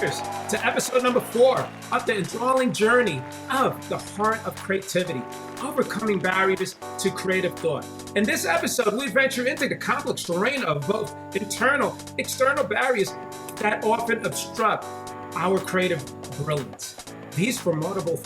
Cheers to episode number 4 of the enthralling journey of the heart of creativity, overcoming barriers to creative thought. In this episode, we venture into the complex terrain of both internal, external barriers that often obstruct our creative brilliance. These formidable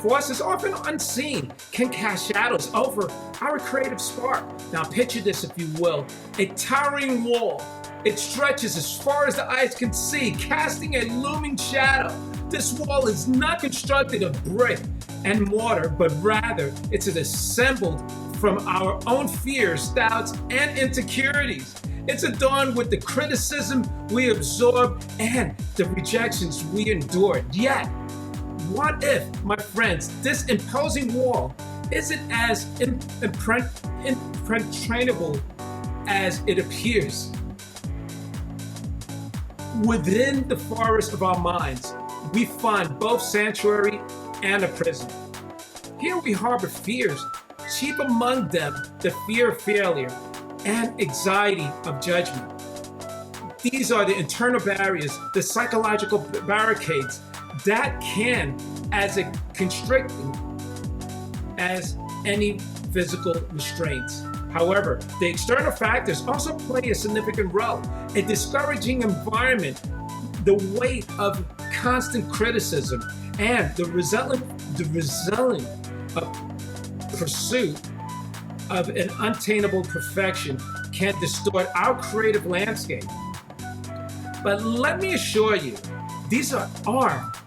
forces, often unseen, can cast shadows over our creative spark. Now picture this, if you will, a towering wall. It stretches as far as the eyes can see, casting a looming shadow. This wall is not constructed of brick and mortar, but rather it's assembled from our own fears, doubts, and insecurities. It's adorned with the criticism we absorb and the rejections we endured. Yet, what if, my friends, this imposing wall isn't as impenetrable as it appears? Within the forest of our minds, we find both sanctuary and a prison. Here we harbor fears, chief among them the fear of failure and anxiety of judgment. These are the internal barriers, the psychological barricades that can as constricting as any physical restraints. However, the external factors also play a significant role. A discouraging environment, the weight of constant criticism, and the resilient pursuit of an unattainable perfection can distort our creative landscape. But let me assure you, these are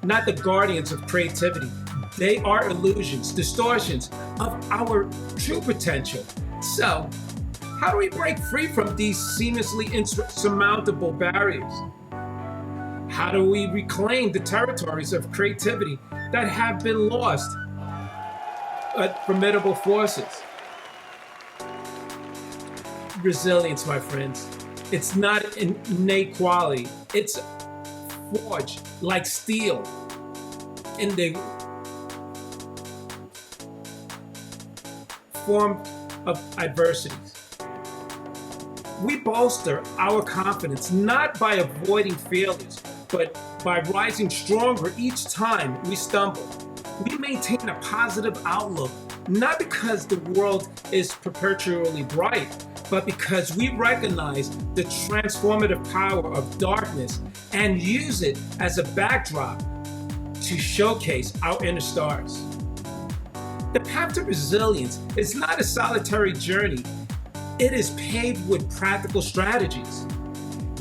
not the guardians of creativity. They are illusions, distortions of our true potential. So, how do we break free from these seamlessly insurmountable barriers? How do we reclaim the territories of creativity that have been lost at formidable forces? Resilience, my friends. It's not an innate quality. It's forged like steel in the form of adversities. We bolster our confidence not by avoiding failures, but by rising stronger each time we stumble. We maintain a positive outlook, not because the world is perpetually bright, but because we recognize the transformative power of darkness and use it as a backdrop to showcase our inner stars. The path to resilience is not a solitary journey. It is paved with practical strategies.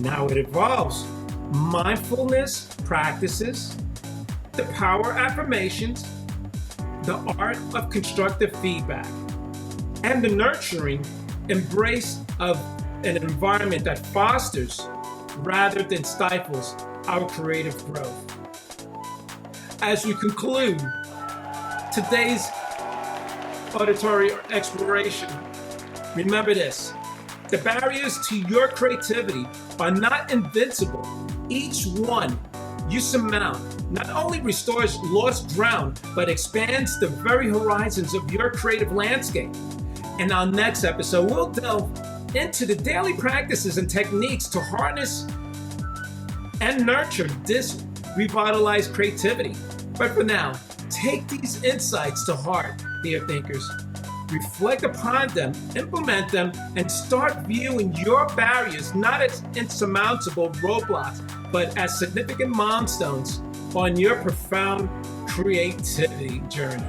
Now it involves mindfulness practices, the power affirmations, the art of constructive feedback, and the nurturing embrace of an environment that fosters rather than stifles our creative growth. As we conclude today's auditory exploration, remember this: the barriers to your creativity are not invincible. Each one you surmount not only restores lost ground, but expands the very horizons of your creative landscape. In our next episode, we'll delve into the daily practices and techniques to harness and nurture this revitalized creativity. But for now, take these insights to heart, dear thinkers. Reflect upon them, implement them, and start viewing your barriers not as insurmountable roadblocks, but as significant milestones on your profound creativity journey.